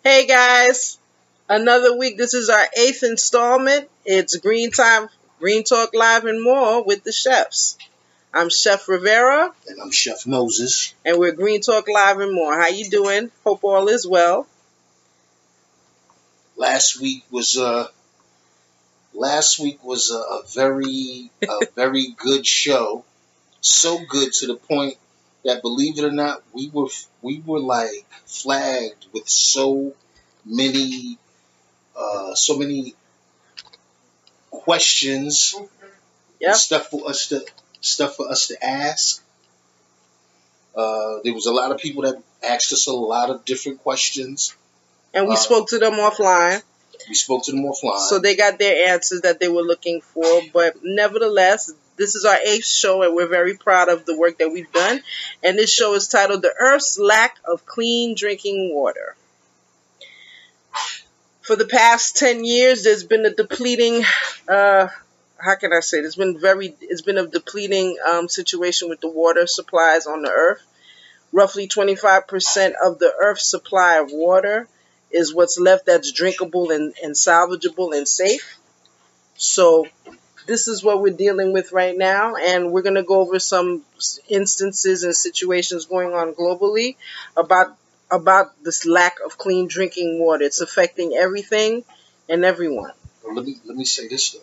Hey guys, another week. This is our eighth installment. It's Green Time, Green Talk Live and more with the chefs. I'm Chef Rivera, And I'm Chef Moses. and we're Green Talk Live and more. How you doing? Hope all is well. Last week was a very good show. So good to the point that, believe it or not, we were like flagged with so many questions, Yep, stuff for us to ask. There was a lot of people that asked us a lot of different questions. and we Uh, spoke to them offline, we spoke to them so offline. they got their answers that they were looking for. But nevertheless, this is our eighth show, and we're very proud of the work that we've done. And this show is titled "The Earth's Lack of Clean Drinking Water." For the past 10 years, there's been a depleting, how can I say, it's been a depleting situation with the water supplies on the earth. Roughly 25% of the earth's supply of water is what's left that's drinkable and salvageable and safe. So this is what we're dealing with right now, and we're going to go over some instances and situations going on globally about this lack of clean drinking water. It's affecting everything and everyone. Let me say this though.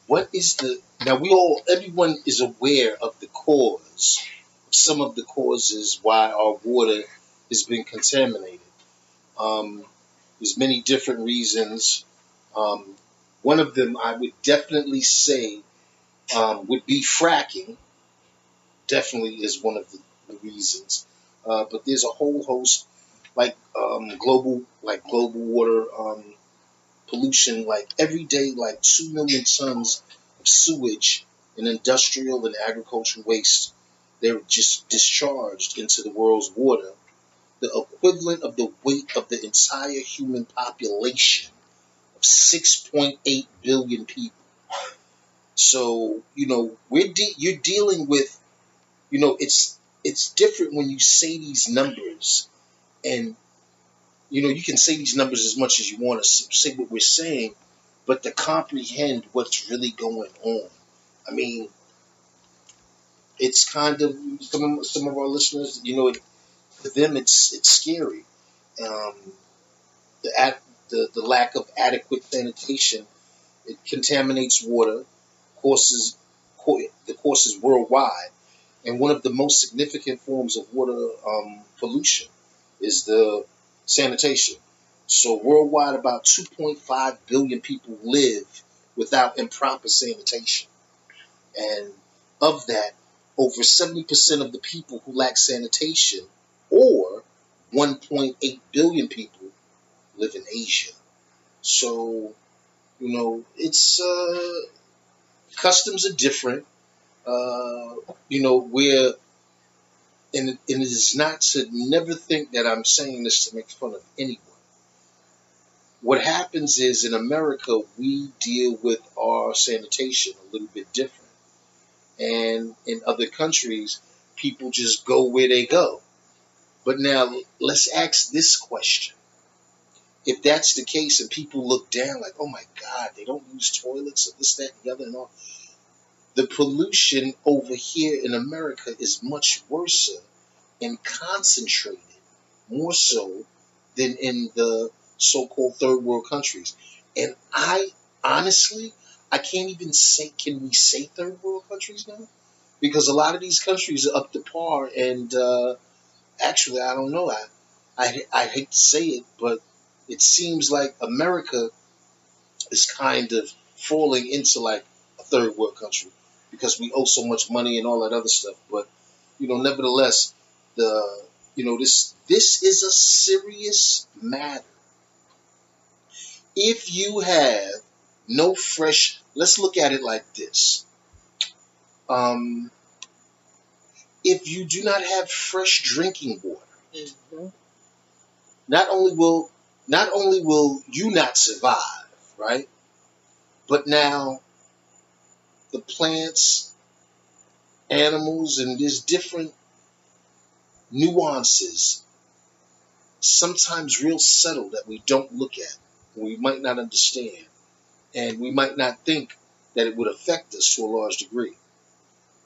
What is the now we all everyone is aware of the cause, some of the causes why our water has been contaminated. Um, there's many different reasons. Um, one of them I would definitely say would be fracking. Definitely is one of the reasons. But there's a whole host global water pollution. Like every day, like 2 million tons of sewage and industrial and agricultural waste, they're just discharged into the world's water, the equivalent of the weight of the entire human population of 6.8 billion people. So you're dealing with, it's different when you say these numbers, and you can say these numbers as much as you want to say what we're saying, but to comprehend what's really going on. I mean, it's kind of some of our listeners, for them it's scary. Um, the lack of adequate sanitation, it contaminates water, courses the courses worldwide, and one of the most significant forms of water pollution is the sanitation. So worldwide, about 2.5 billion people live without improper sanitation. And of that, over 70% of the people who lack sanitation, or 1.8 billion people, live in Asia. So, it's customs are different. We're and it is not to never think that I'm saying this to make fun of anyone. What happens is in America, we deal with our sanitation a little bit different. And in other countries, people just go where they go. But now let's ask this question. If that's the case and people look down like, oh my God, they don't use toilets or this, that, and the other and all. The pollution over here in America is much worse and concentrated more so than in the so-called third world countries. And I can't even say, can we say third world countries now? Because a lot of these countries are up to par. And actually, I don't know. I hate to say it, but it seems like America is kind of falling into like a third world country because we owe so much money and all that other stuff. But nevertheless, this is a serious matter. If you have no fresh, let's look at it like this. Um, if you do not have fresh drinking water, Mm-hmm. not only will you not survive, right? But now the plants, animals, and there's different nuances sometimes real subtle that we don't look at, we might not understand, and we might not think that it would affect us to a large degree.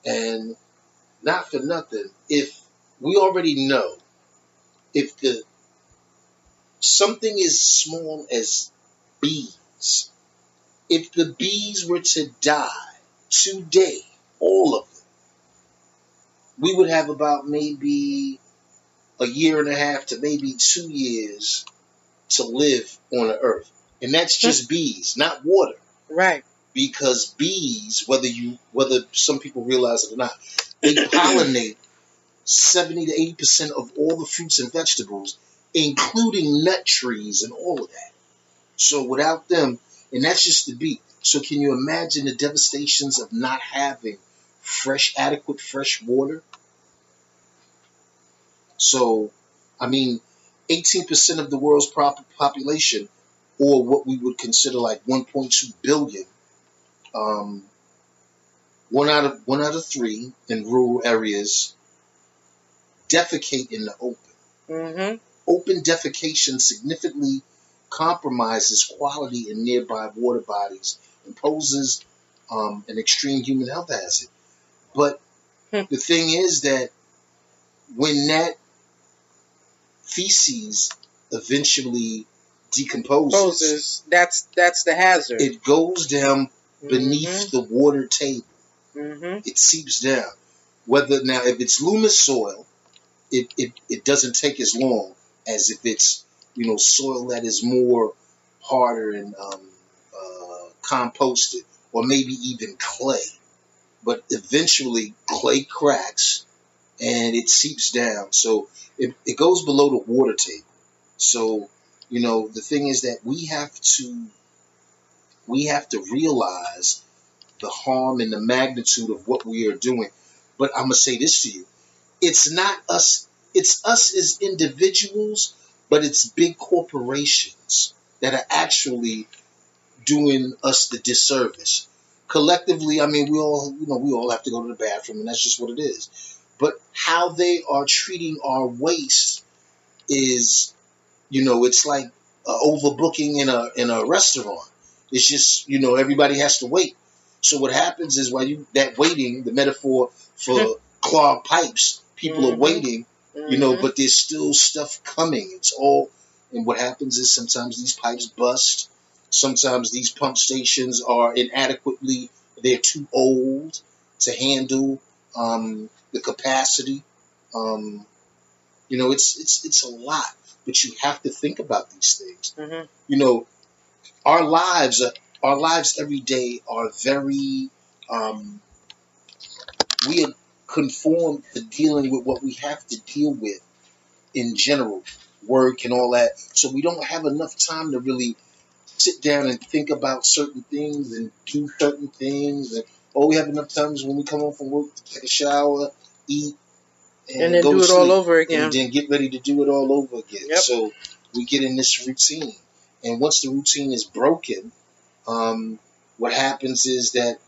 And not for nothing, if we already know, if the something as small as bees, if the bees were to die today, all of them, we would have about maybe a year and a half to maybe 2 years to live on the earth. And that's just bees, not water. Right. Because bees, whether some people realize it or not, they pollinate 70 to 80% of all the fruits and vegetables, including nut trees and all of that. So without them, and that's just the bee. So can you imagine the devastations of not having adequate fresh water? So, I mean, 18% of the world's population, or what we would consider like 1.2 billion, one out of three in rural areas defecate in the open. Mm-hmm. Open defecation significantly compromises quality in nearby water bodies and poses an extreme human health hazard. But the thing is that when that feces eventually decomposes, that's the hazard. it goes down beneath the water table. Mm-hmm. It seeps down. If it's loamy soil, it doesn't take as long as if it's soil that is more harder and composted, or maybe even clay. But eventually clay cracks and it seeps down, so it goes below the water table. So the thing is that we have to realize the harm and the magnitude of what we are doing. But I'm gonna say this to you: it's not us. It's us as individuals, but it's big corporations that are actually doing us the disservice. Collectively, I mean, we all have to go to the bathroom, and that's just what it is. But how they are treating our waste is, it's like overbooking in a restaurant. It's just, everybody has to wait. So what happens is that waiting, the metaphor for clogged pipes, people are waiting, but there's still stuff coming. And what happens is sometimes these pipes bust. Sometimes these pump stations are they're too old to handle the capacity. It's a lot, but you have to think about these things. Mm-hmm. Our lives every day are very, we are conformed to dealing with what we have to deal with in general, work and all that. So we don't have enough time to really sit down and think about certain things and do certain things. And all we have enough time is when we come home from work to take a shower, eat, and then go do to it sleep, all over again. and then get ready to do it all over again. Yep. So we get in this routine. And once the routine is broken, what happens is that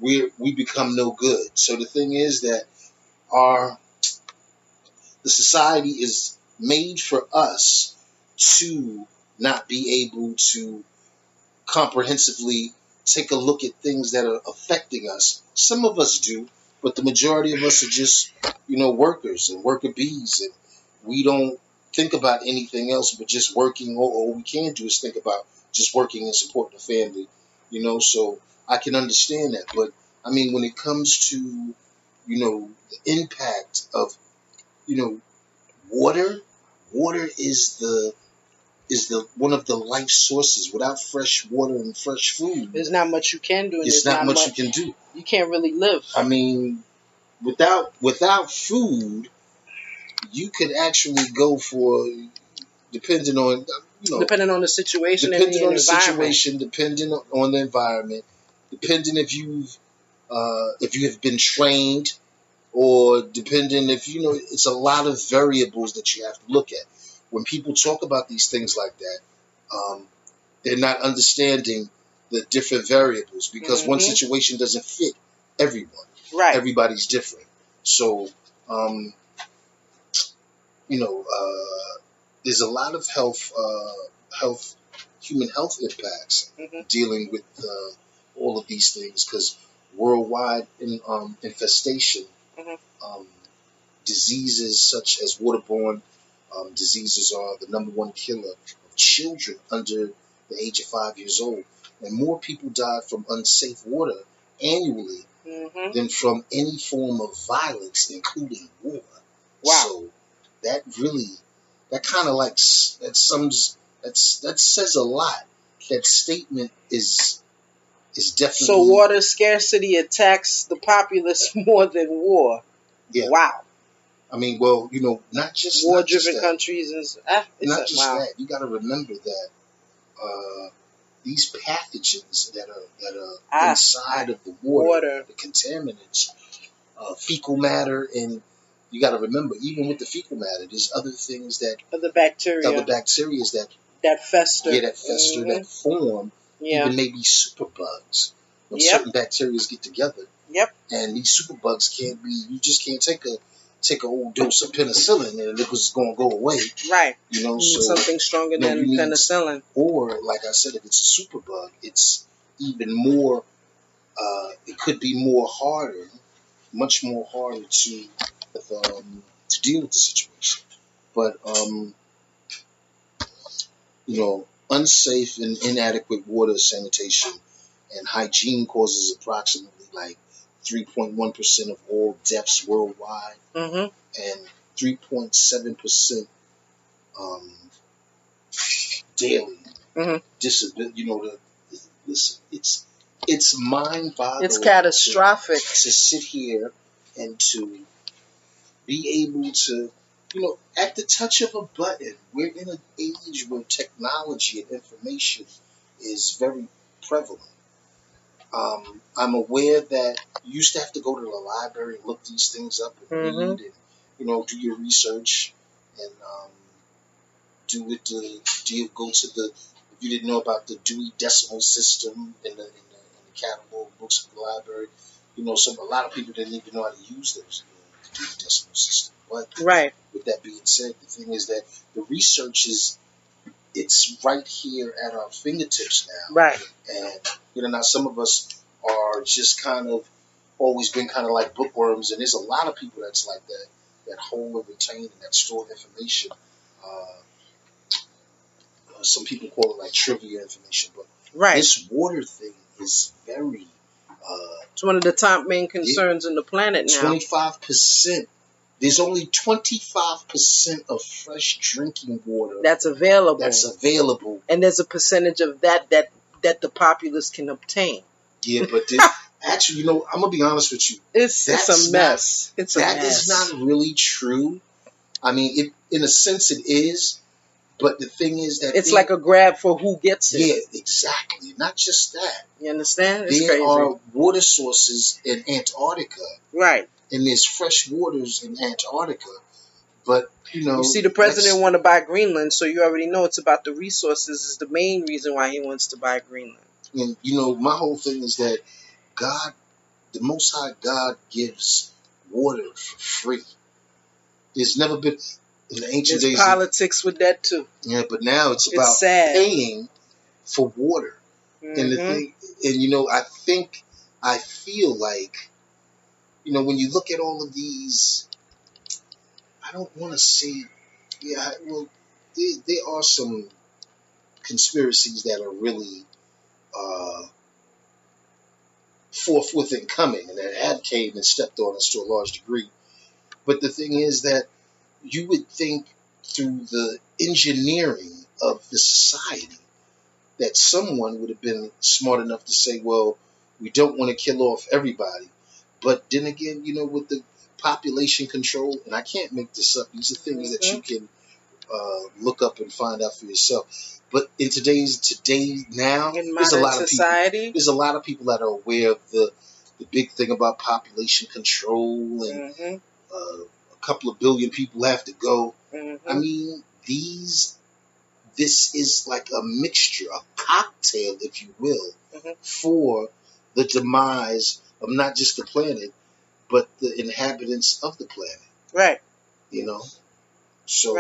we become no good. So the thing is that the society is made for us to not be able to comprehensively take a look at things that are affecting us. Some of us do, but the majority of us are just, workers and worker bees, and we don't think about anything else but just working. Or all we can do is think about just working and supporting the family, So I can understand that, but I mean, when it comes to, the impact of, water is the one of the life sources. Without fresh water and fresh food, there's not much you can do. It's not much you can do. You can't really live. I mean, without food, you could actually go for, depending on depending on the situation, depending on the situation, depending on the environment, depending if you have been trained, or depending if it's a lot of variables that you have to look at. When people talk about these things like that, they're not understanding the different variables, because one situation doesn't fit everyone. Right. Everybody's different. So, there's a lot of health, human health impacts Hmm. dealing with all of these things because worldwide infestation, Hmm. um, diseases such as waterborne diseases are the number one killer of children under the age of 5 years old, and more people die from unsafe water annually Hmm. than from any form of violence, including war. Wow. So that really, that kind of like that sums that says a lot. That statement is So definitely, water scarcity attacks the populace more than war. yeah. Wow. I mean, well, not just War-driven that, countries is it's not a just wow. that. You got to remember that these pathogens that are Ah, inside ah, of the water, water the contaminants, fecal matter, and you got to remember, even with the fecal matter, there's other things that of the other bacteria bacteria that that fester. yeah that fester Hmm. that form, Yeah. even maybe superbugs. When Yep. certain bacteria get together, Yep. and these superbugs can't be, you just can't take a old dose of penicillin and it was going to go away. Right. You need So something stronger no, than you need, penicillin. or like I said, if it's a superbug, it's even more. It could be more harder, much more harder to deal with the situation. But unsafe and inadequate water sanitation and hygiene causes approximately like 3.1% of all deaths worldwide Hmm. and 3.7% um, daily Hmm. disability. Listen, it's It's mind-boggling catastrophic. to sit here and to be able to, at the touch of a button, we're in an age where technology and information is very prevalent. I'm aware that you used to have to go to the library and look these things up and Hmm. read and, do your research and go to the, if you didn't know about the Dewey Decimal System in the catalog books of the library, a lot of people didn't even know how to use those, the Dewey Decimal System. But Right. with that being said, the thing is that the research it's right here at our fingertips now. Right. And, now some of us are just kind of always been kind of like bookworms, and there's a lot of people that's like that hold and retain and that store information. Some people call it like trivia information, but Right. this water thing is very, It's one of the top main yeah, concerns in the planet now. 25%. There's only 25% of fresh drinking water That's available. And there's a percentage of that the populace can obtain. Yeah, but actually, I'm gonna be honest with you. It's a mess. That is not really true. I mean, in a sense it is, but the thing is that it's like a grab for who gets it. Yeah, exactly. Not just that. You understand? It's there crazy. are water sources in Antarctica. Right. And there's fresh waters in Antarctica. But, you see, the president want to buy Greenland, so you already know it's about the resources is the main reason why he wants to buy Greenland. And, my whole thing is that God, the Most High God gives water for free. There's never been, in the ancient days, politics with that too. Yeah, but now it's about paying for water. Mm-hmm. And the thing, and I feel like, when you look at all of these, I don't want to say, yeah, well, there are some conspiracies that are really forthwith and coming, and that have came and stepped on us to a large degree. But the thing is that you would think through the engineering of the society that someone would have been smart enough to say, well, we don't want to kill off everybody. But then again, with the population control, and I can't make this up, these are things that you can look up and find out for yourself. But in today now, there's a lot of people. There's a lot of people that are aware of the big thing about population control, and a couple of billion people have to go. I mean, this is like a mixture, a cocktail, if you will, for the demise of not just the planet, but the inhabitants of the planet. Right. So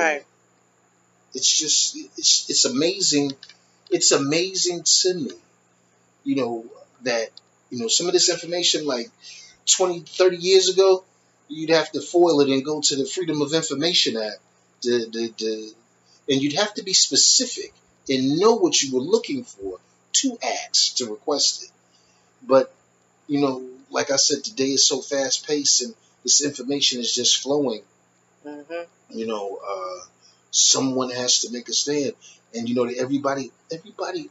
it's just it's amazing. It's amazing to me, that some of this information, like 20, 30 years ago, you'd have to foil it and go to the Freedom of Information Act, and you'd have to be specific and know what you were looking for to ask, to request it. But, like I said, today is so fast paced and this information is just flowing. Mm-hmm. Someone has to make a stand. And, everybody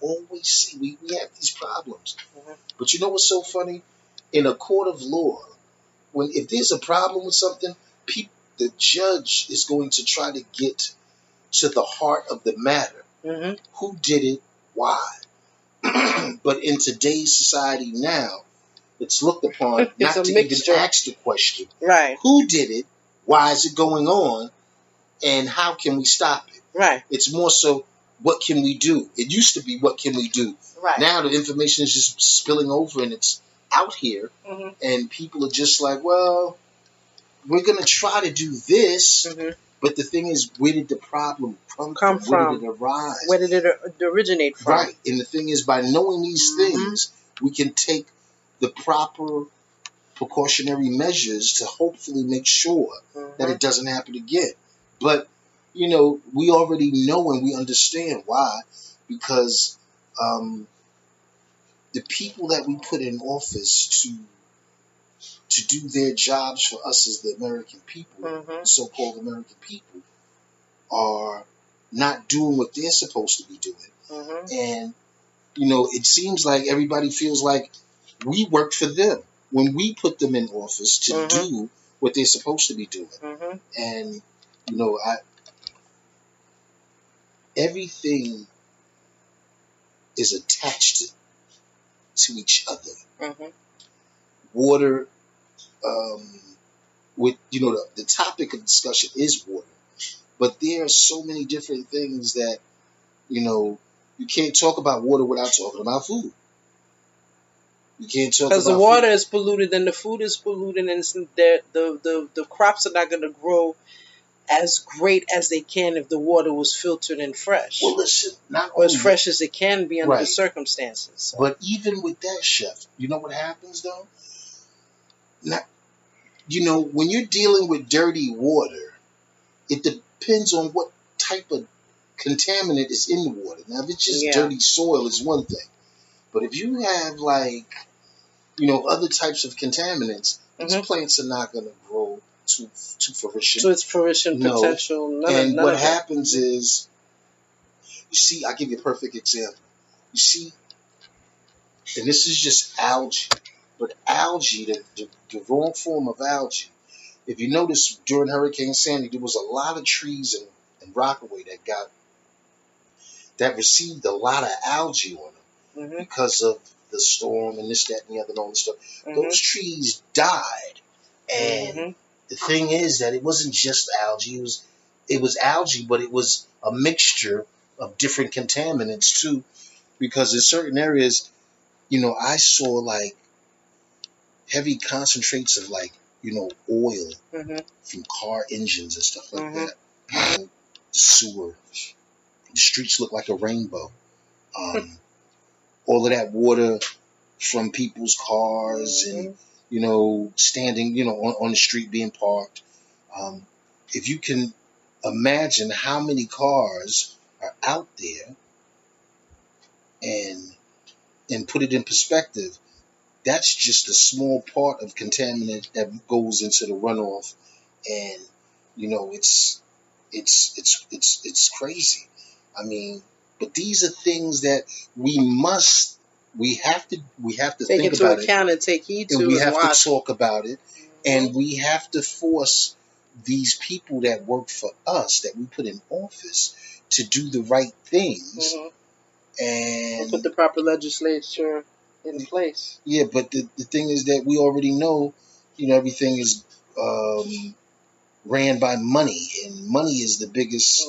always say we have these problems. Mm-hmm. But you know what's so funny? In a court of law, if there's a problem with something, the judge is going to try to get to the heart of the matter. Mm-hmm. Who did it? Why? But in today's society now, it's looked upon not to mixture. Even ask the question. Right. Who did it? Why is it going on? And how can we stop it? Right. It's more so, what can we do? It used to be, what can we do? Right. Now the information is just spilling over and it's out here. Mm-hmm. And people are just like, well, we're going to try to do this. Mm-hmm. But the thing is, where did the problem come from? Where did it arise? Where did it originate from? Right. And the thing is, by knowing these things, we can take the proper precautionary measures to hopefully make sure that it doesn't happen again. But, we already know and we understand why. Because the people that we put in office to do their jobs for us as the American people, the so-called American people, are not doing what they're supposed to be doing. And, it seems like everybody feels like we work for them when we put them in office to do what they're supposed to be doing. And, everything is attached to each other. Water, with the topic of discussion is water, but there are so many different things that you can't talk about water without talking about food. You can't talk about because the water is polluted and the food is polluted, and the crops are not going to grow as great as they can if the water was filtered and fresh. Well, listen, not or as fresh as it can be under the right. circumstances. So. But even with that, Chef, you know what happens though? Not, when you're dealing with dirty water, it depends on what type of contaminant is in the water. Now, if it's just dirty soil, is one thing. But if you have other types of contaminants, these plants are not going to grow to fruition. To its fruition potential. And what happens is, you see, I'll give you a perfect example. You see, and this is just algae, but algae, the wrong form of algae. If you notice, during Hurricane Sandy, there was a lot of trees in Rockaway that received a lot of algae on them because of the storm and this, that, and the other, and all this stuff. Those trees died, and the thing is that it wasn't just algae. It was algae, but it was a mixture of different contaminants too, because in certain areas, I saw heavy concentrates of oil from car engines and stuff like that. The sewer, the streets look like a rainbow. All of that water from people's cars and standing on the street being parked. If you can imagine how many cars are out there, and put it in perspective, that's just a small part of contaminant that goes into the runoff, and it's crazy. I mean, but these are things that we have to take think into about account and take heed to, and we have watch. to talk about it, and we have to force these people that work for us, that we put in office, to do the right things. And put the proper legislature in place. Yeah, but the thing is that we already know, everything is ran by money, and money is the biggest,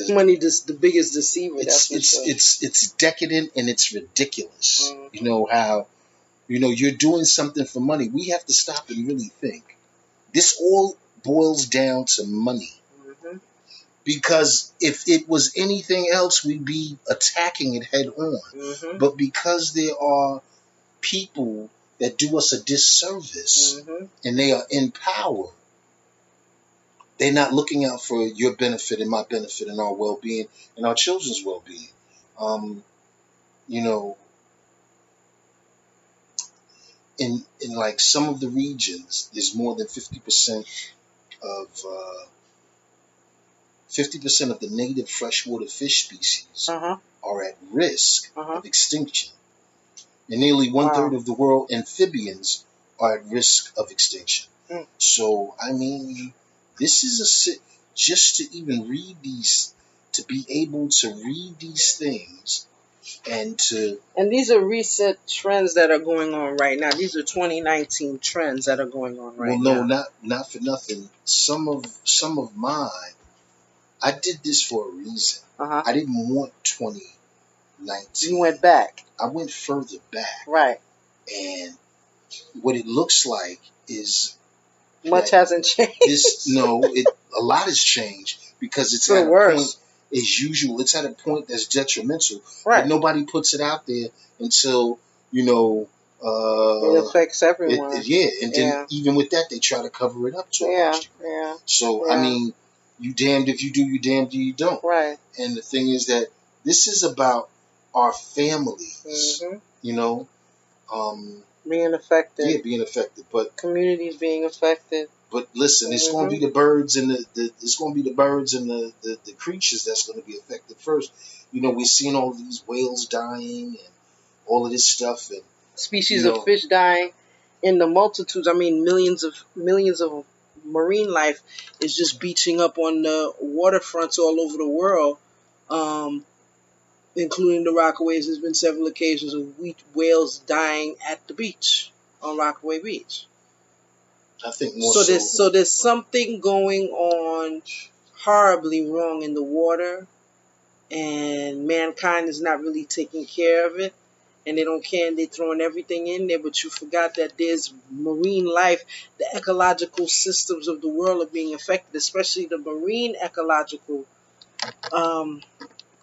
money is the biggest deceiver. It's decadent and it's ridiculous. How, you're doing something for money. We have to stop and really think. This all boils down to money. Because if it was anything else, we'd be attacking it head on. Mm-hmm. But because there are people that do us a disservice Mm-hmm. and they are in power, they're not looking out for your benefit and my benefit and our well-being and our children's well-being. Um, you know, in like some of the regions, there's more than 50% of 50% of the native freshwater fish species Uh-huh. are at risk Uh-huh. of extinction, and nearly one-third Wow. of the world amphibians are at risk of extinction. Mm. So, I mean, this is just to even read these, to be able to read these things and to, And these are recent trends that are going on right now. These are 2019 trends that are going on well, right no, now. not for nothing. Some of mine, I did this for a reason. Uh-huh. I didn't want You 2019. went back. I went further back, Right. and what it looks like is Much that hasn't changed. a lot has changed because it's For at the a point worse. as usual. It's at a point that's detrimental, but Right. nobody puts it out there until you know. It affects everyone. Yeah, and then Yeah. even with that, they try to cover it up to a Yeah. large degree. Yeah. So I Yeah. mean, you damned if you do, you damned if you don't. Right. And the thing is that this is about our families, Mm-hmm. you know, um, Being affected. yeah, being affected. Communities being affected. But listen, it's going to Mm-hmm. be the birds and it's going to be the birds and the creatures that's going to be affected first. You know, we're seeing all these whales dying and all of this stuff, and Species you of know, fish dying in the multitudes. I mean, millions of marine life is just beaching up on the waterfronts all over the world, um, including the Rockaways. There's been several occasions of whales dying at the beach on Rockaway Beach. I think more So so. there's something going on horribly wrong in the water, and mankind is not really taking care of it, and they don't care, and they're throwing everything in there. But you forgot that there's marine life. The ecological systems of the world are being affected, especially the marine ecological um,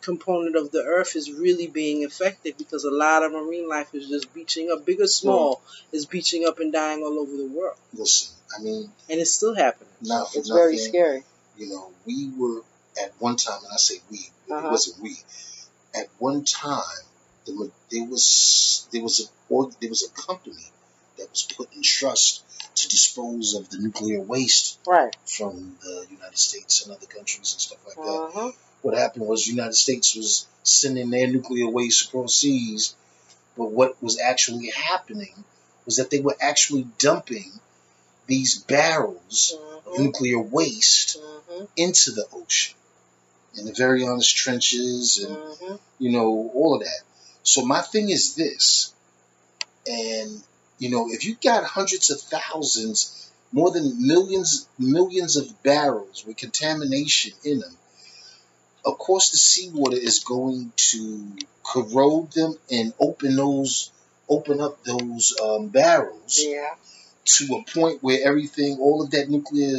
component of the earth is really being affected, because a lot of marine life is just beaching up, big or small, is beaching up and dying all over the world. Listen, I mean, And it's still happening. not for It's nothing. very scary. You know, we were at one time, and I say we, it Uh-huh. wasn't we. At one time, there was a company that was put in trust to dispose of the nuclear waste Right. from the United States and other countries and stuff like that. Uh-huh. What happened was the United States was sending their nuclear waste across seas, but what was actually happening was that they were actually dumping these barrels of nuclear waste into the ocean, in the very honest trenches, and you know, all of that. So my thing is this, and you know, if you got hundreds of thousands, more than millions of barrels with contamination in them, of course the seawater is going to corrode them and open up those barrels, Yeah. to a point where everything, all of that nuclear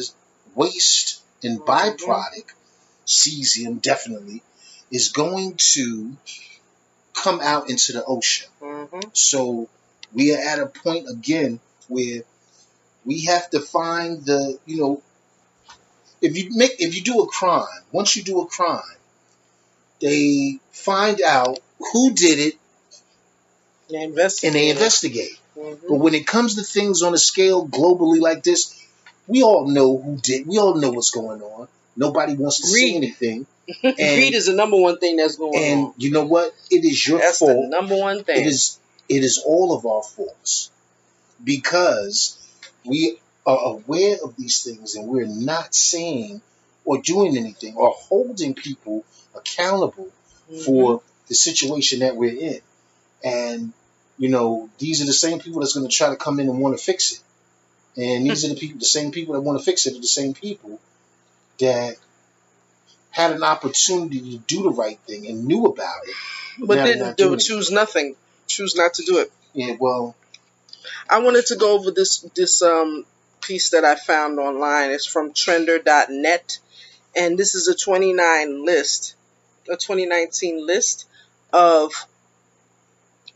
waste and byproduct, cesium definitely, is going to come out into the ocean. So we are at a point again where we have to find if you do a crime, once you do a crime, they find out who did it and they investigate. But when it comes to things on a scale globally like this, we all know who did. We all know what's going on. Nobody wants to say anything. Greed is the number one thing that's going on. And you know what? It is your That's fault. the number one thing. It is all of our faults, because we are aware of these things and we're not saying or doing anything or holding people accountable for the situation that we're in. And you know, these are the same people that's going to try to come in and want to fix it. And these are the same people that want to fix it are the same people that had an opportunity to do the right thing and knew about it, but then they would choose not to do it. Yeah, well, I wanted to go over this piece that I found online. It's from Trender.net, and this is a 2019 list of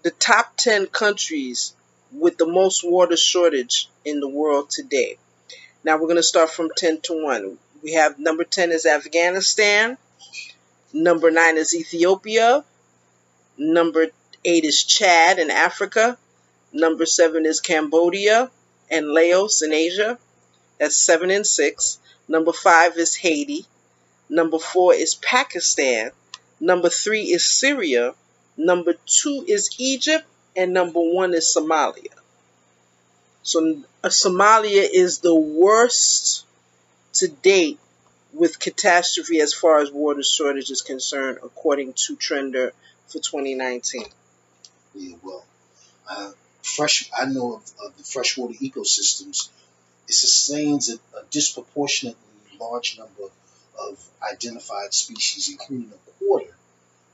the top 10 countries with the most water shortage in the world today. Now we're going to start from 10 to 1. We have number 10 is Afghanistan, number 9 is Ethiopia, number 8 is Chad in Africa, number 7 is Cambodia and Laos in Asia. That's 7 and 6. Number 5 is Haiti. Number 4 is Pakistan. Number 3 is Syria. Number 2 is Egypt. And number 1 is Somalia. So Somalia is the worst to date with catastrophe as far as water shortage is concerned, according to Trender for 2019. Yeah, well, I know of the freshwater ecosystems. It sustains a disproportionately large number of identified species, including a quarter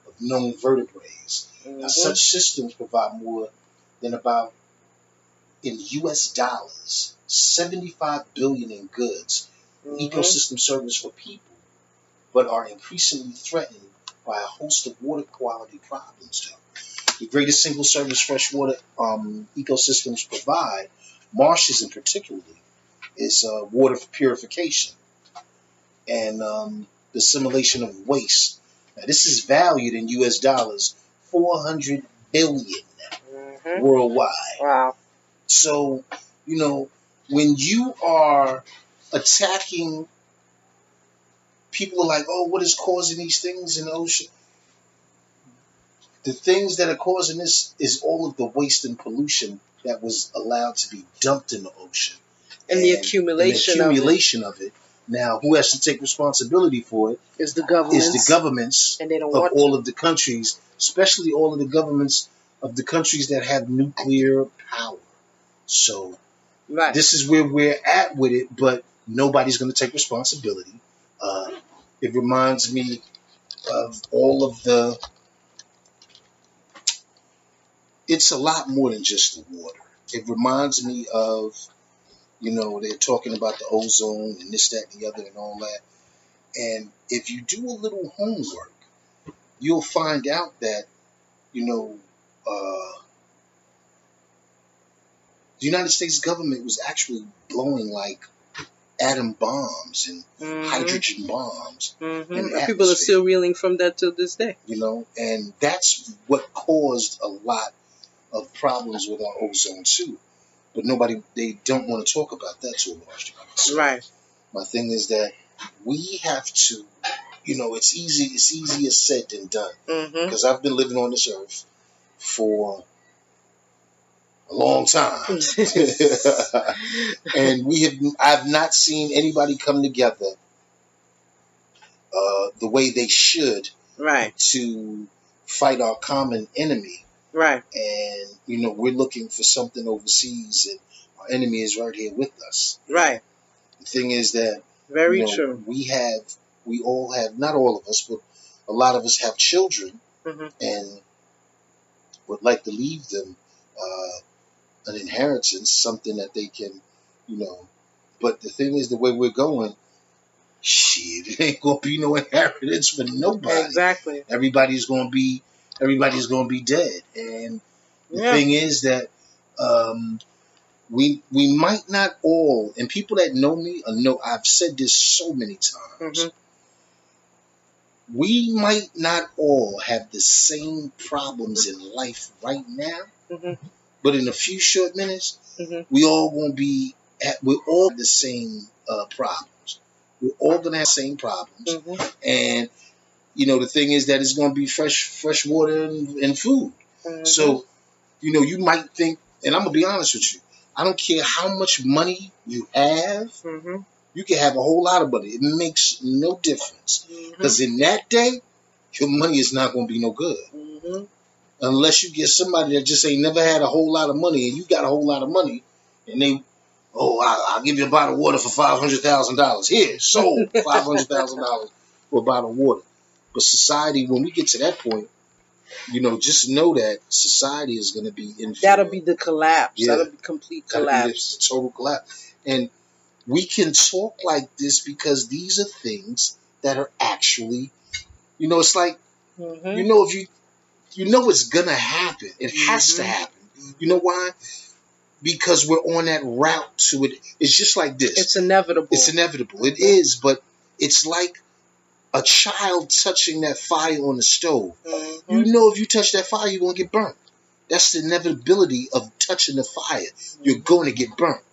of known vertebrates. Now, such systems provide more than about, in U.S. dollars, $75 billion in goods, ecosystem service for people, but are increasingly threatened by a host of water quality problems. The greatest single service freshwater ecosystems provide, marshes in particular, is water purification and the assimilation of waste. Now, this is valued in U.S. dollars, $400 billion worldwide. Wow. So, when you are attacking, people are like, oh, what is causing these things in the ocean? The things that are causing this is all of the waste and pollution that was allowed to be dumped in the ocean. And the accumulation of it. Now, who has to take responsibility for it? Is the governments. And they don't of all of the countries, especially all of the governments of the countries that have nuclear power. So, This is where we're at with it, but nobody's going to take responsibility. It reminds me of all of the... It's a lot more than just the water. It reminds me of, they're talking about the ozone and this, that, and the other and all that. And if you do a little homework, you'll find out that, the United States government was actually blowing like atom bombs and hydrogen bombs. And people are still reeling from that till this day. And that's what caused a lot of problems with our ozone too. But they don't want to talk about that to a large degree. So right. My thing is that we have to, it's easier said than done. Because I've been living on this earth for a long time. And I've not seen anybody come together the way they should to fight our common enemy. Right. And, we're looking for something overseas and our enemy is right here with us. Right. The thing is that very true. We all have, not all of us, but a lot of us have children and would like to leave them an inheritance, something that they can, but the thing is, the way we're going, it ain't gonna be no inheritance for nobody. Exactly. Everybody's gonna be dead. And the thing is that we might not all, and people that know me know I've said this so many times. We might not all have the same problems in life right now, but in a few short minutes, we're all the same problems. We're all gonna have the same problems, and the thing is that it's gonna be fresh water and food. So, you might think, and I'm gonna be honest with you, I don't care how much money you have. You can have a whole lot of money. It makes no difference. Because in that day, your money is not going to be no good. Unless you get somebody that just ain't never had a whole lot of money and you got a whole lot of money and I'll give you a bottle of water for $500,000. Here, sold $500,000 for a bottle of water. But society, when we get to that point, just know that society is going to be in. That'll be the collapse. Yeah. That'll be complete collapse. Total collapse. And we can talk like this because these are things that are actually, it's like, Mhm. if it's gonna happen. It has to Mhm. happen. You know why? Because we're on that route to it. It's just like this. It's inevitable. It's inevitable. It Mhm. is, but it's like a child touching that fire on the stove. Mhm. If you touch that fire, you're gonna get burnt. That's the inevitability of touching the fire. You're Mhm. going to get burnt.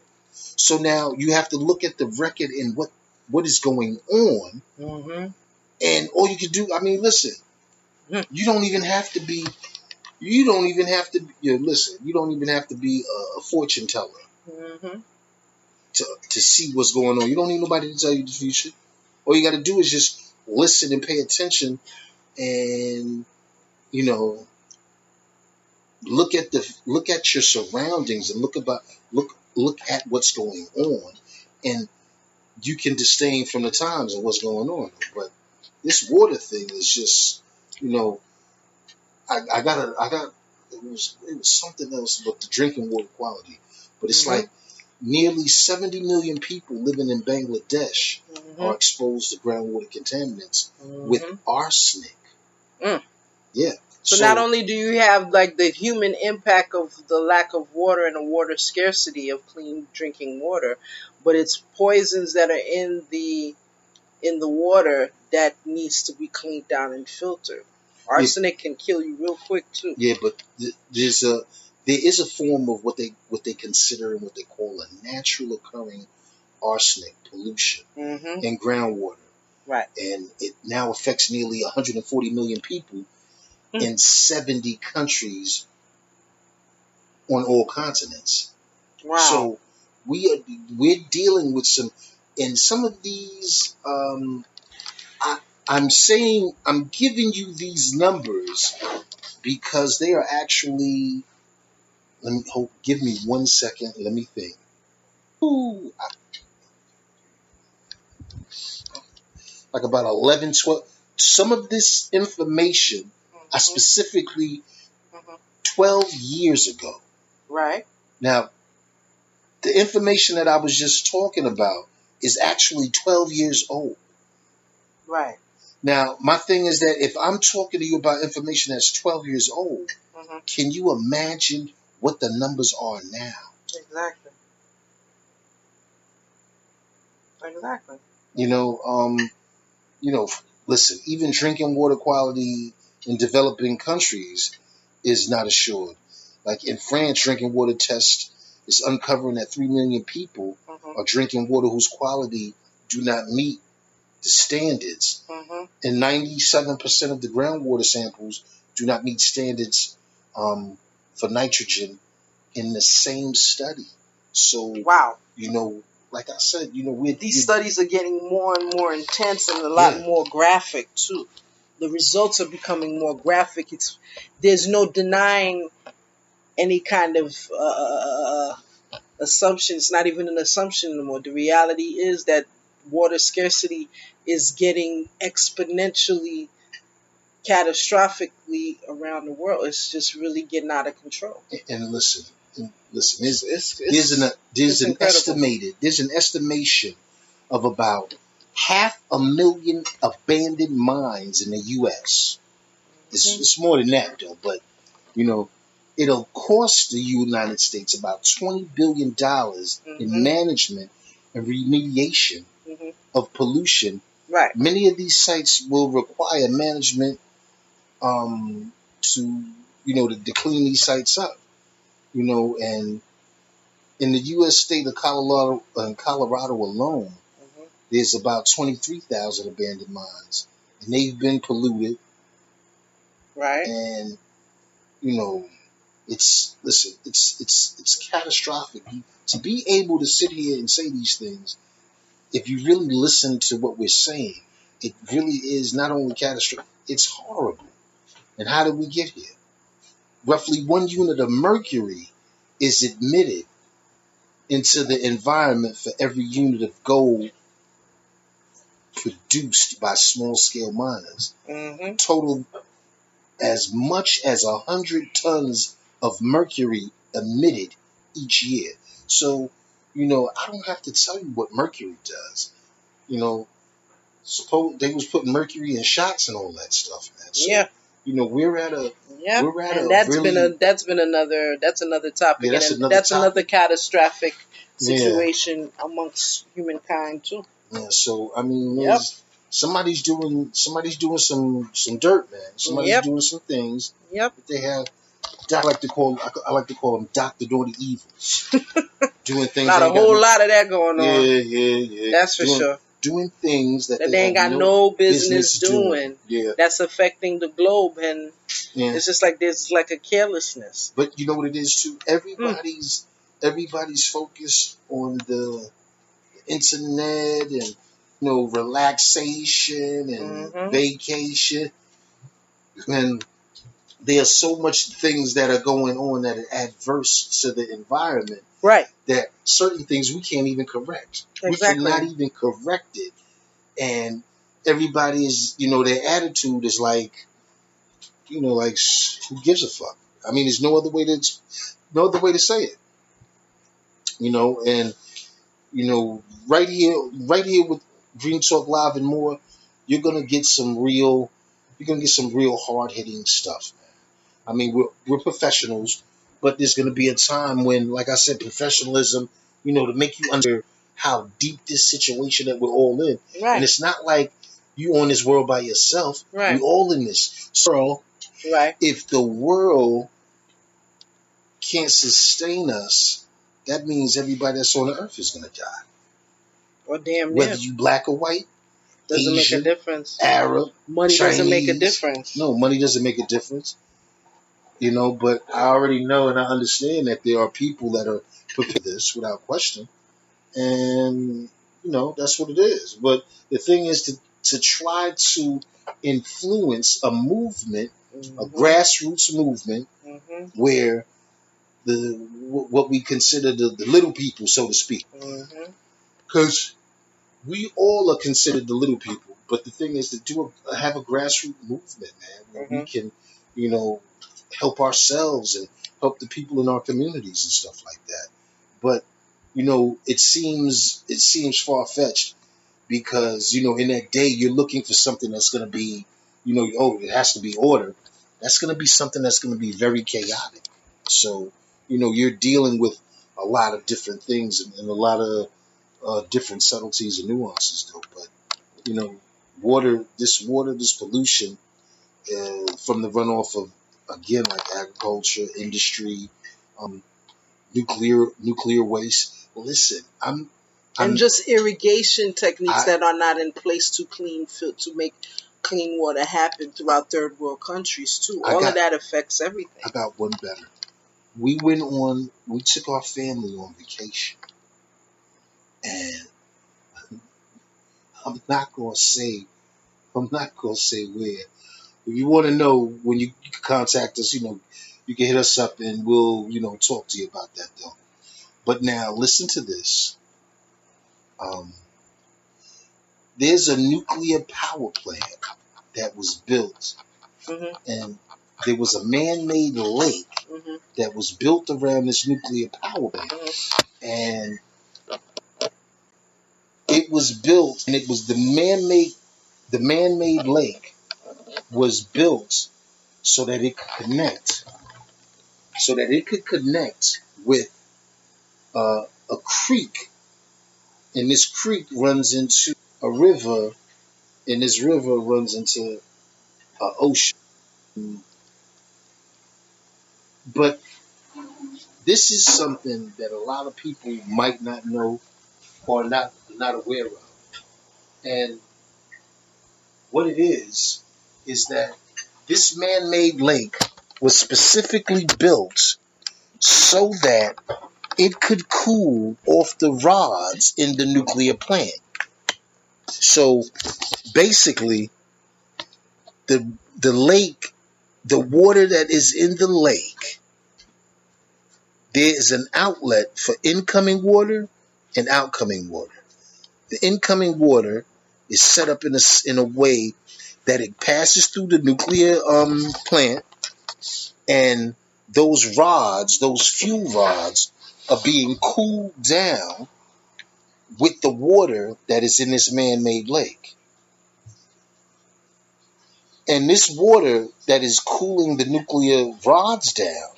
So now you have to look at the record and what is going on, Mhm. and all you can do. I mean, listen. Mhm. You don't even have to be. You don't even have to. Listen. You don't even have to be a fortune teller Mhm. to see what's going on. You don't need nobody to tell you the future. All you got to do is just listen and pay attention, and you know, look at your surroundings and look at what's going on, and you can disdain from the times and what's going on. But this water thing is just, you know, I got it was something else about the drinking water quality, but it's Mhm. like nearly 70 million people living in Bangladesh are Mhm. exposed to groundwater contaminants with Mhm. arsenic. Mm. Yeah, So not so only do you have like the human impact of the lack of water and the water scarcity of clean drinking water, but it's poisons that are in the water that needs to be cleaned down and filtered. yeah, Arsenic can kill you real quick too. yeah, but there is a form of what they consider and what they call a natural occurring arsenic pollution Mhm. in groundwater, Right. and it now affects nearly 140 million people Mm. in 70 countries on all continents. Wow. So we're dealing with some of these. I, I'm giving you these numbers because they are actually. Let me hold. Give me 1 second. Let me think. Ooh, like about 11, 12. Some of this information I Mhm. specifically Mhm. 12 years ago. Right. Now, the information that I was just talking about is actually 12 years old. Right. Now, my thing is that if I'm talking to you about information that's 12 years old, Mhm. can you imagine what the numbers are now? Exactly. Exactly. You know, you know, listen, even drinking water quality in developing countries is not assured. Like in France, drinking water test is uncovering that 3 million people Mhm. are drinking water whose quality do not meet the standards. Mhm. And 97% of the groundwater samples do not meet standards for nitrogen in the same study. So, Wow. you know, like I said, These studies are getting more and more intense and a lot yeah, more graphic too. The results are becoming more graphic. There's no denying any kind of assumption. It's not even an assumption anymore. The reality is that water scarcity is getting exponentially, catastrophically around the world. It's just really getting out of control. and listen. It's it's it's, it's incredible. There's an estimation of about 500,000 abandoned mines in the U.S. Mhm. It's more than that though, but you know, it'll cost the United States about $20 billion in Mhm. management and remediation Mhm. of pollution. Right. Many of these sites will require management to to clean these sites up. And in the U.S. state of Colorado alone, Mhm. there's about 23,000 abandoned mines, and they've been polluted. Right. And you know, it's catastrophic to be able to sit here and say these things. If you really listen to what we're saying, it really is not only catastrophic, it's horrible. And how did we get here? Roughly 1 unit of mercury is emitted into the environment for every unit of gold produced by small scale miners. Mhm. Total as much as 100 tons of mercury emitted each year. So, I don't have to tell you what mercury does. You know, suppose they was putting mercury in shots and all that stuff, man. So Yeah. we're at a Yeah, we're at and a really that's another yeah, topic, that's and another that's another topic. catastrophic Yeah, situation amongst humankind too. yeah. So I mean, Yep, there's somebody's doing some dirt, man. Somebody's yep, doing some things yep. that they have. I like to call them Doctor Doing the Evils, doing things Not they a ain't got. whole lot of that going Yeah, on. yeah, yeah. That's for Doing sure. doing things that That they they have ain't got no no business business doing. doing. Yeah, That's affecting the globe, and yeah. it's just like there's like a carelessness. But you know what it is too. Mm. Everybody's focused on the internet and relaxation and Mm-hmm. vacation, and there's so much things that are going on that are adverse to the environment Right. that certain things we can't even correct. We cannot Exactly. even correct it, and everybody is, their attitude is like who gives a fuck? I mean, there's no other way to say it, and right here with Dream Talk Live and more, you're gonna get some real hard hitting stuff, man. I mean, we're professionals, but there's gonna be a time when, like I said, professionalism, to make you under how deep this situation that we're all in, and Right. it's not like you on this world by yourself. We Right. all in this. So Right. if the world can't sustain us, that means everybody that's on the earth is gonna die. Or damn Whether near. you black or white, Doesn't make a Asian, difference. Arab, Money doesn't make a Chinese. difference. No, money doesn't make a difference. But I already know and I understand that there are people that are prepared for this without question. And, that's what it is. But the thing is to try to influence a movement, a Mm-hmm. grassroots movement, Mm-hmm. where what we consider the little people, so to speak. Mm-hmm. Because we all are considered the little people. But the thing is to have a grassroots movement, man, where we Mm-hmm. can, you know, help ourselves and help the people in our communities and stuff like that. But it seems far fetched because in that day you're looking for something that's going to be, it has to be order. That's going to be something that's going to be very chaotic. So you're dealing with a lot of different things and a lot of different subtleties and nuances, though. But this pollution from the runoff of, again, like agriculture, industry, um, nuclear waste. Listen, And I'm just irrigation techniques I that are not in place to make clean water happen throughout third world countries too. I All of got that affects I everything. got one better. We took our family on vacation, and I'm not gonna say I'm not gonna say where. If you want to know, when you can contact us, you can hit us up and we'll talk to you about that, though. But now listen to this. Um, there's a nuclear power plant that was built, Mhm. and there was a man-made lake Mhm. that was built around this nuclear power plant, Mhm. and it was built, and it was the man-made lake was built so that it could connect with a creek, and this creek runs into a river, and this river runs into an ocean. But this is something that a lot of people might not know or not aware of. And what it is that this man-made lake was specifically built so that it could cool off the rods in the nuclear plant. So basically, the lake, the water that is in the lake, there is an outlet for incoming water and outgoing water. The incoming water is set up in a way that it passes through the nuclear plant, and those fuel rods, are being cooled down with the water that is in this man-made lake. And this water that is cooling the nuclear rods down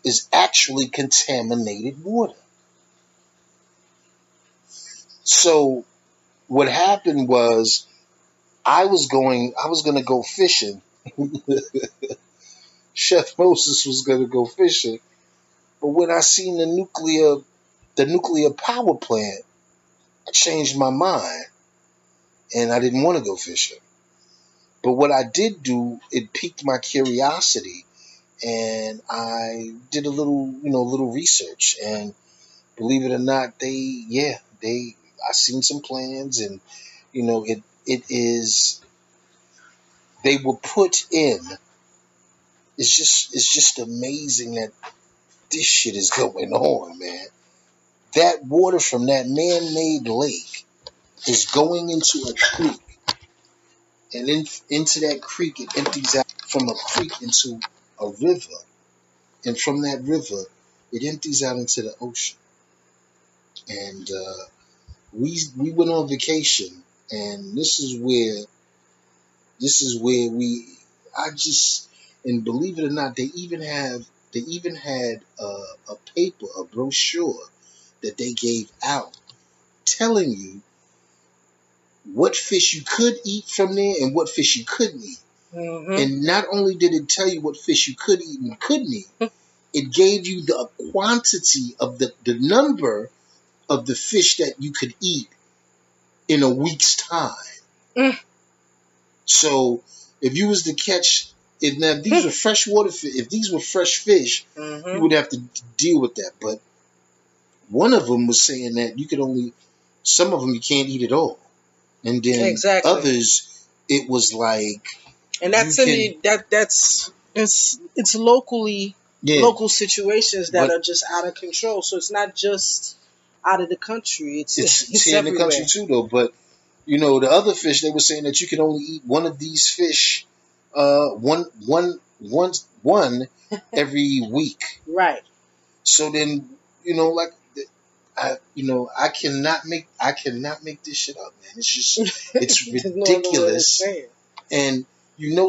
is actually contaminated water. So what happened was I was going to go fishing. Chef Moses was going to go fishing, but when I seen the nuclear power plant, I changed my mind and I didn't want to go fishing. But what I did do, it piqued my curiosity, and I did a little research. And believe it or not, I seen some plans, and it is they were put in. It's just amazing that this shit is going on, man. That water from that man-made lake is going into a creek, and into that creek it empties out from a creek into a river, and from that river it empties out into the ocean. And we went on vacation, and this is where we I just and believe it or not, they even had a paper, a brochure that they gave out telling you what fish you could eat from there and what fish you couldn't eat. Mm-hmm. And not only did it tell you what fish you could eat and couldn't eat, it gave you the quantity of the number of the fish that you could eat in a week's time. Mm. So if you was to catch, if these were freshwater fish, if these were fresh fish, Mm-hmm. you would have to deal with that. But one of them was saying that some of them you can't eat at all, and then Exactly. others it was like, and that's it's locally local situations that are just out of control. So it's not just out of the country; it's here in the everywhere. country too, though. But the other fish, they were saying that you can only eat one of these fish, one every week. Right. So then, like, I cannot make this shit up, man. It's just, it's ridiculous, and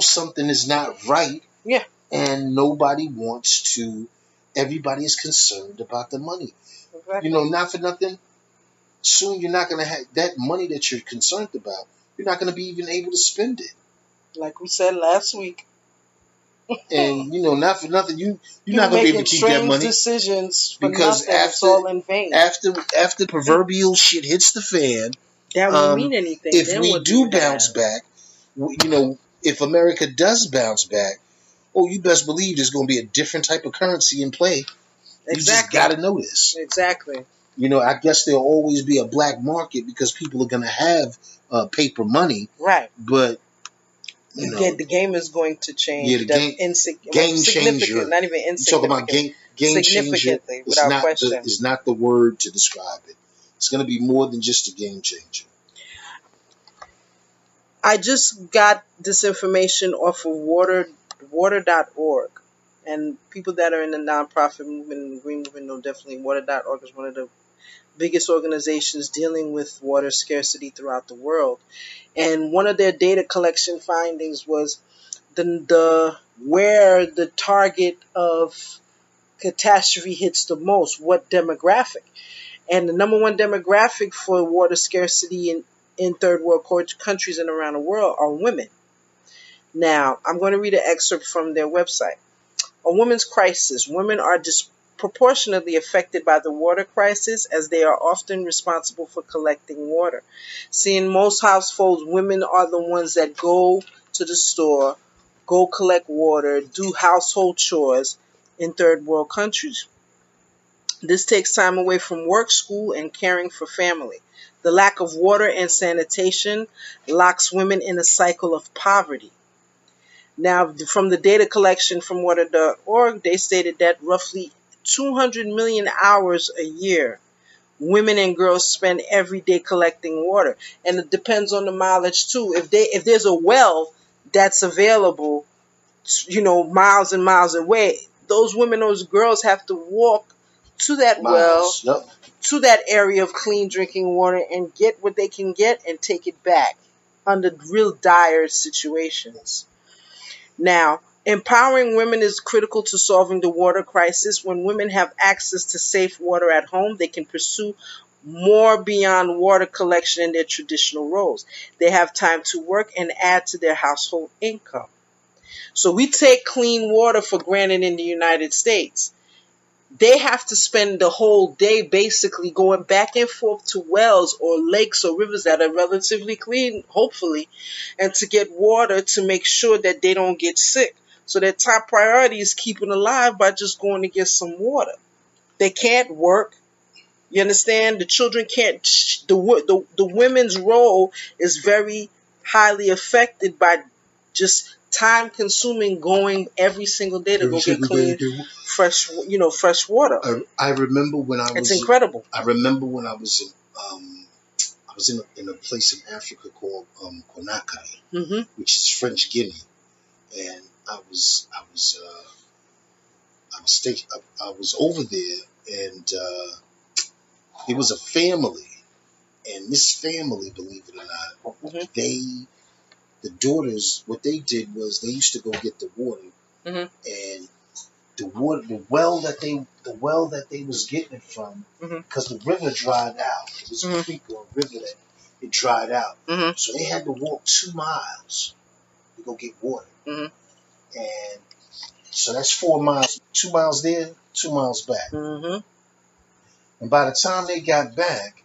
something is not right. Yeah. And nobody wants to. Everybody is concerned about the money. Exactly. Not for nothing. Soon you're not going to have that money that you're concerned about. You're not going to be even able to spend it. Like we said last week. And not for nothing, you're not going to be able to keep that money. Decisions for because nothing, it's all in vain. After proverbial shit hits the fan, that won't mean anything. If we do bounce back, if America does bounce back, you best believe there's going to be a different type of currency in play. Exactly. You just got to know this. Exactly. I guess there'll always be a black market because people are going to have paper money. Right. But the game is going to change. Yeah, game changer. Not even insignificant. Talk about game changer. Without question. Is not the word to describe it. It's going to be more than just a game changer. I just got this information off of water.org. And people that are in the nonprofit movement and the green movement know definitely water.org is one of the biggest organizations dealing with water scarcity throughout the world. And one of their data collection findings was where the target of catastrophe hits the most, what demographic. And the number one demographic for water scarcity in third world countries and around the world are women. Now, I'm going to read an excerpt from their website. A women's crisis. Women are disproportionately affected by the water crisis as they are often responsible for collecting water. See, in most households, women are the ones that go to the store, go collect water, do household chores in third world countries. This takes time away from work, school, and caring for family. The lack of water and sanitation locks women in a cycle of poverty. Now, from the data collection from water.org, they stated that roughly 200 million hours a year women and girls spend every day collecting water. And it depends on the mileage too. If there's a well that's available, miles and miles away, those women, those girls have to walk to that to that area of clean drinking water and get what they can get and take it back. under real dire situations. Now, empowering women is critical to solving the water crisis. When women have access to safe water at home, they can pursue more beyond water collection in their traditional roles. They have time to work and add to their household income. So we take clean water for granted in the United States. They have to spend the whole day basically going back and forth to wells or lakes or rivers that are relatively clean, hopefully, and to get water to make sure that they don't get sick. So their top priority is keeping alive by just going to get some water. They can't work. You understand? The children can't. The women's role is very highly affected by just time consuming going every single day to Every go get single day. clean, fresh water. I remember when I It's was. incredible. I remember when I was in. I was in a place in Africa called Conakry, Hmm. which is French Guinea, and I was over there, and there was a family, and this family, believe it or not, Hmm. the daughters, what they did was they used to go get the water, Hmm. and the well that they was getting it from, Hmm. because the river dried out. It was a creek or a river that it dried out, Hmm. so they had to walk 2 miles to go get water, Hmm. and so that's 4 miles. 2 miles there, 2 miles back, Hmm. and by the time they got back,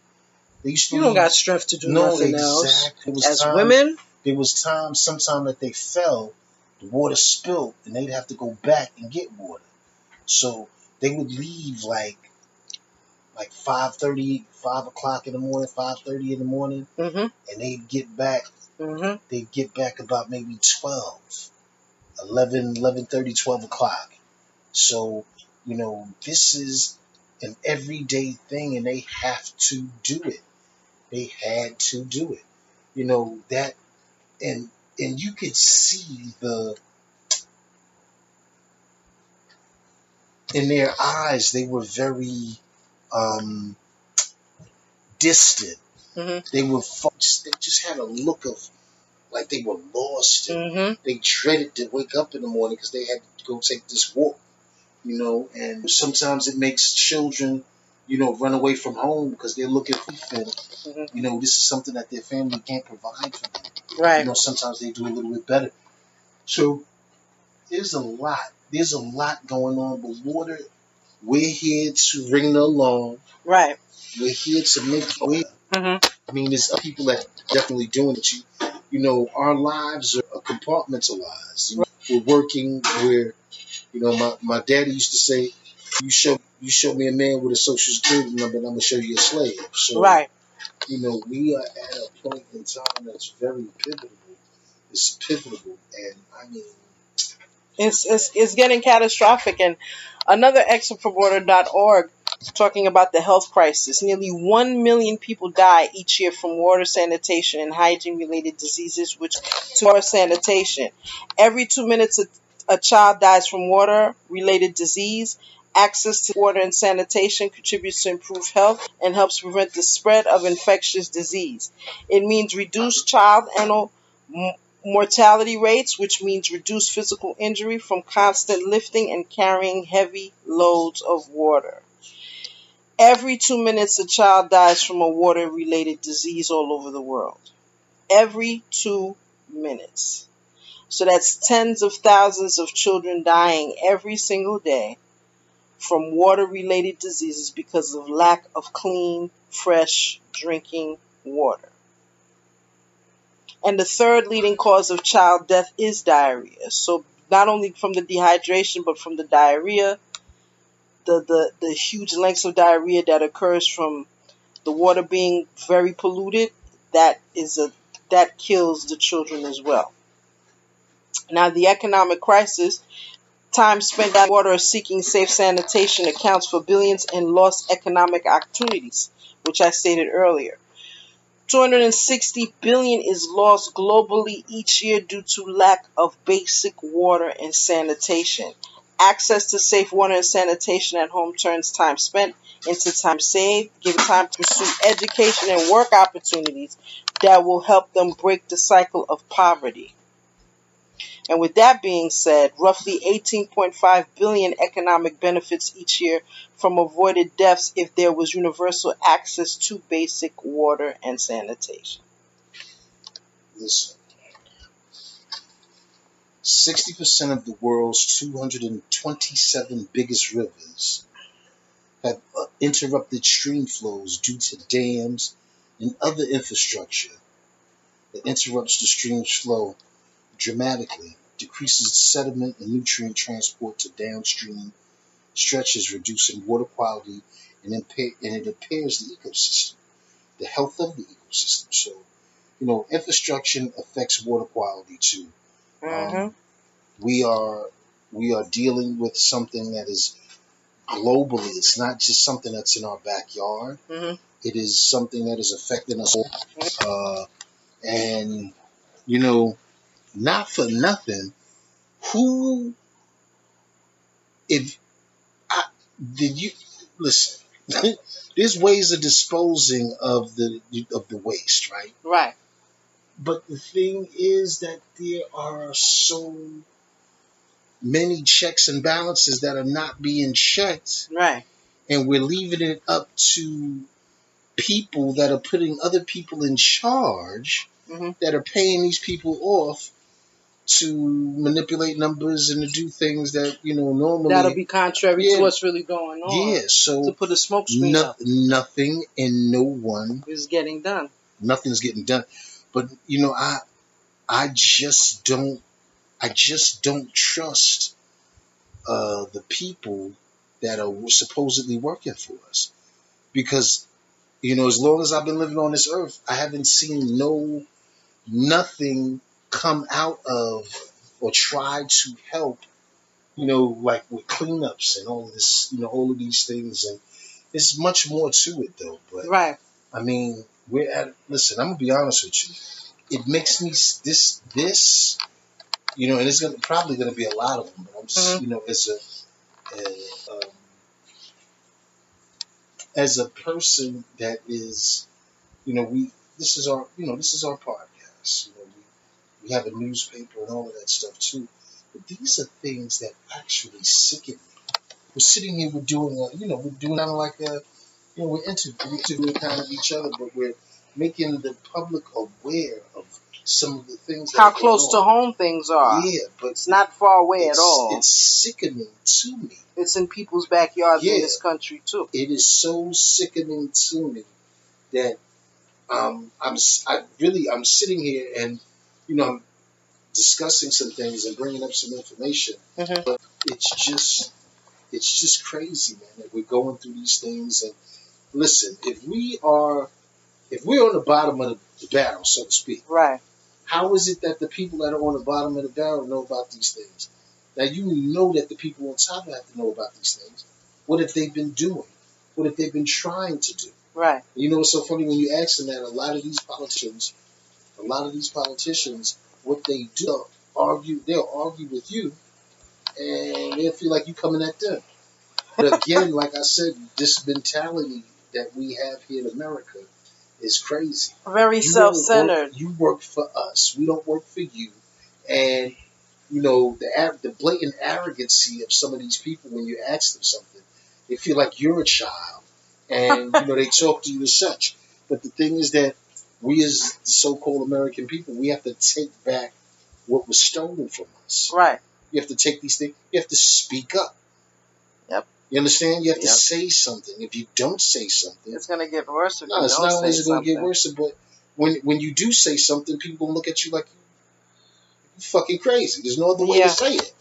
they used to You don't leave. got strength to do No, nothing else. exactly. As women, There was times, sometime that they fell, the water spilled, and they'd have to go back and get water. So they would leave like 5:30, 5 o'clock in the morning, 5:30 in the morning, hmm and they'd get back. hmm They'd get back about maybe 12, 11, 11:30, 12 o'clock. So this is an everyday thing, and they have to do it. They had to do it. That, and you could see the in their eyes, they were very um, distant. hmm They were they just had a look of like they were lost, and hmm they dreaded to wake up in the morning because they had to go take this walk. And sometimes it makes children, run away from home because they're looking for food, and hmm this is something that their family can't provide for them. right. Sometimes they do a little bit better. So there's a lot. There's a lot going on, but water. We're here to ring the alarm. Right. We're here to make. Hmm. I mean, there's other people that definitely doing it. Our lives are compartmentalized. We're working. My daddy used to say, you show me a man with a social security number, and I'm gonna show you a slave. So, Right. we are at a point in time that's very pivotal. It's pivotal, and I mean, It's getting catastrophic. And another excerpt from water.org talking about the health crisis. Nearly 1 million people die each year from water, sanitation, and hygiene-related diseases, which to water sanitation. Every 2 minutes, a child dies from water-related disease. Access to water and sanitation contributes to improved health and helps prevent the spread of infectious disease. It means reduced child and mortality rates, which means reduced physical injury from constant lifting and carrying heavy loads of water. Every 2 minutes, a child dies from a water-related disease all over the world. Every 2 minutes. So that's tens of thousands of children dying every single day from water-related diseases because of lack of clean, fresh drinking water. And the third leading cause of child death is diarrhea. So not only from the dehydration, but from the diarrhea, the huge lengths of diarrhea that occurs from the water being very polluted, that kills the children as well. Now the economic crisis, time spent on water or seeking safe sanitation accounts for billions in lost economic opportunities, which I stated earlier. 260 billion is lost globally each year due to lack of basic water and sanitation. Access to safe water and sanitation at home turns time spent into time saved, give time to pursue education and work opportunities that will help them break the cycle of poverty. And with that being said, roughly 18.5 billion economic benefits each year from avoided deaths if there was universal access to basic water and sanitation. Listen, 60% of the world's 227 biggest rivers have interrupted stream flows due to dams and other infrastructure that interrupts the stream's flow dramatically, decreases sediment and nutrient transport to downstream stretches, reducing water quality, and it impairs the ecosystem, the health of the ecosystem. So, infrastructure affects water quality too. Mm-hmm. We are dealing with something that is globally. It's not just something that's in our backyard. Mm-hmm. It is something that is affecting us all. And not for nothing. Who, if I did you listen? There's ways of disposing of the waste, right? Right. But the thing is that there are so many checks and balances that are not being checked. Right. And we're leaving it up to people that are putting other people in charge, mm-hmm. that are paying these people off to manipulate numbers and to do things that, normally... That'll be contrary to what's really going on. Yeah, so... To put a smoke screen up. Nothing and no one... is getting done. Nothing's getting done. But, I just don't trust the people that are supposedly working for us. Because, as long as I've been living on this earth, I haven't seen nothing come out of or try to help, like with cleanups and all of this, all of these things. And there's much more to it though. But right. I mean, listen, I'm gonna be honest with you. It makes me this, and it's probably gonna be a lot of them. But I'm just, as a person that is, this is our podcast. We have a newspaper and all of that stuff too. But these are things that actually sicken me. We're sitting here, we're doing kind of like we're interviewing kind of each other, but we're making the public aware of some of the things that how close to home things are. Yeah, but it's not far away at all. It's sickening to me. It's in people's backyards in this country too. It is so sickening to me that I'm sitting here and I'm discussing some things and bringing up some information, mm-hmm. but it's just crazy, man, that we're going through these things. And listen, if we're on the bottom of the barrel, so to speak, right? How is it that the people that are on the bottom of the barrel know about these things? Now you know that the people on top have to know about these things. What have they been doing? What have they been trying to do? Right. It's so funny when you ask them that. A lot of these politicians, what they do, they'll argue with you, and they'll feel like you coming at them. But again, like I said, this mentality that we have here in America is crazy. Very self-centered. You work for us. We don't work for you. And, the blatant arrogancy of some of these people when you ask them something, they feel like you're a child. And, they talk to you as such. But the thing is that we as the so-called American people, we have to take back what was stolen from us. Right. You have to take these things. You have to speak up. Yep. You understand? You have to say something. If you don't say something, it's going to get worse. No, it's not only going to get worse, but when you do say something, people look at you like you're fucking crazy. There's no other way to say it.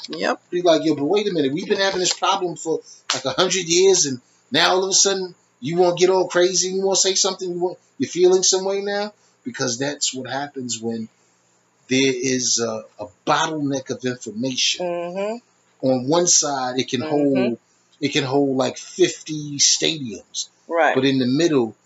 Yep. You're like, yo, but wait a minute. We've been having this problem for like 100 years, and now all of a sudden you want to get all crazy. You want to say something. You're feeling some way now, because that's what happens when there is a bottleneck of information. Mm-hmm. On one side, it can hold like 50 stadiums. Right. But in the middle,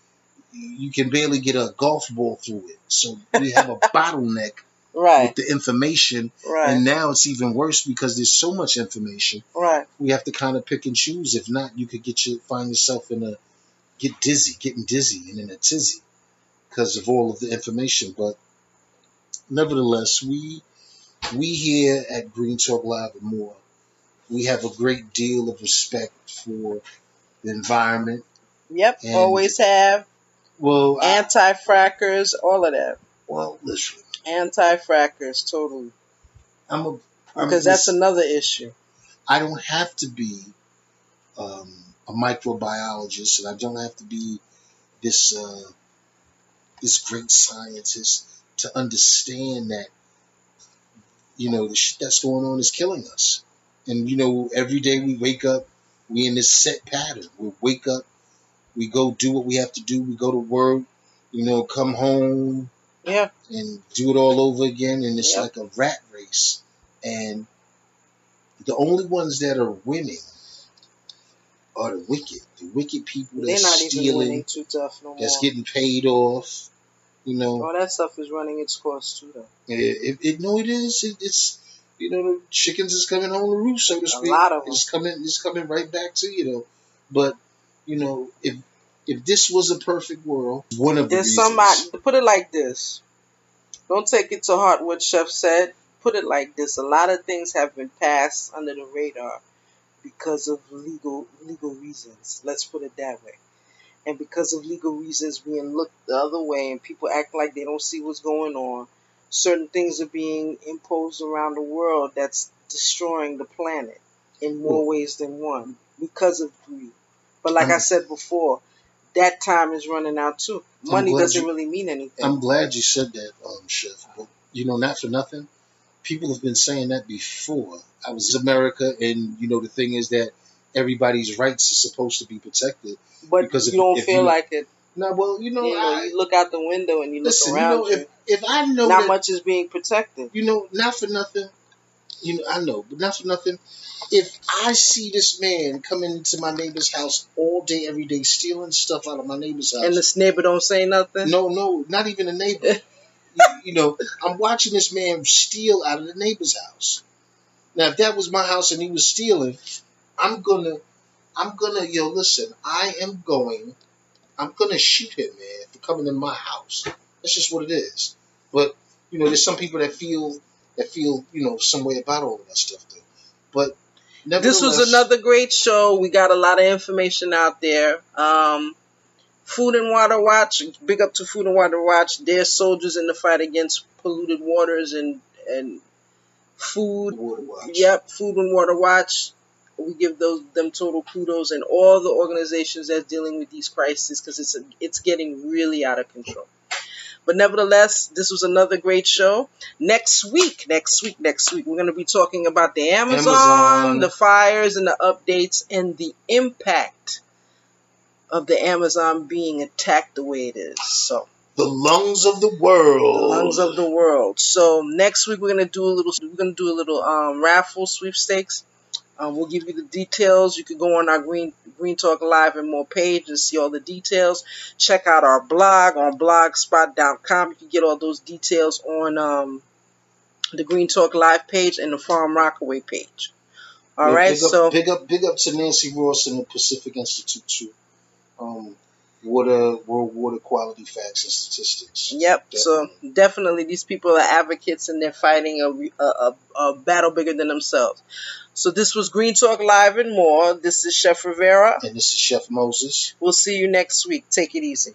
you can barely get a golf ball through it. So we have a bottleneck with the information. Right. And now it's even worse because there's so much information right. we have to kind of pick and choose. If not, you could find yourself getting dizzy and in a tizzy because of all of the information. But nevertheless, we here at Green Talk Live and more, we have a great deal of respect for the environment. Yep, And always have. Well, anti-frackers, all of that. Well, listen, anti-frackers, totally. Because that's another issue. I don't have to be a microbiologist, and I don't have to be this this great scientist to understand that the shit that's going on is killing us. And every day we wake up, we in this set pattern. We wake up, we go do what we have to do. We go to work, come home, and do it all over again. And it's like a rat race. And the only ones that are winning are the wicked people that's stealing, even winning too tough no more. That's getting paid off. All that stuff is running its course too, though. It is. It's the chickens is coming home to roost, so to speak. A lot of them. It's coming right back to you, though. But if this was a perfect world, one of the reasons. Somebody put it like this. Don't take it to heart what Chef said. Put it like this: a lot of things have been passed under the radar because of legal reasons. Let's put it that way. And because of legal reasons being looked the other way and people act like they don't see what's going on, certain things are being imposed around the world that's destroying the planet in more ways than one because of greed. But like I said before, that time is running out too. Money doesn't really mean anything. I'm glad you said that, Chef. But, not for nothing. People have been saying that before. I was in America, and, the thing is that everybody's rights are supposed to be protected. But because you don't feel like it. No, well, you look out the window and you look around you. If I know not much is being protected. Not for nothing. I know, but not for nothing. If I see this man coming into my neighbor's house all day, every day, stealing stuff out of my neighbor's house, and this neighbor don't say nothing. No, not even a neighbor. I'm watching this man steal out of the neighbor's house. Now, if that was my house and he was stealing, I'm gonna, listen, I'm gonna shoot him, man, for coming in my house. That's just what it is. But, there's some people that feel, some way about all of that stuff, though. But, this was another great show. We got a lot of information out there. Food and Water Watch, big up to Food and Water Watch. They're soldiers in the fight against polluted waters and food. Water Watch. Yep, Food and Water Watch. We give them total kudos, and all the organizations that's dealing with these crises, because it's getting really out of control. But nevertheless, this was another great show. Next week, we're going to be talking about the Amazon, the fires and the updates, and the impact of the Amazon being attacked the way it is. So the lungs of the world. The lungs of the world. So next week we're gonna do a little raffle sweepstakes. We'll give you the details. You can go on our Green Talk Live and More page and see all the details. Check out our blog on blogspot.com. You can get all those details on the Green Talk Live page and the Farm Rockaway page. All right. Big up to Nancy Ross and the Pacific Institute too. World Water Quality Facts and Statistics. Yep. Definitely. So definitely these people are advocates and they're fighting a battle bigger than themselves. So this was Green Talk Live and More. This is Chef Rivera. And this is Chef Moses. We'll see you next week. Take it easy.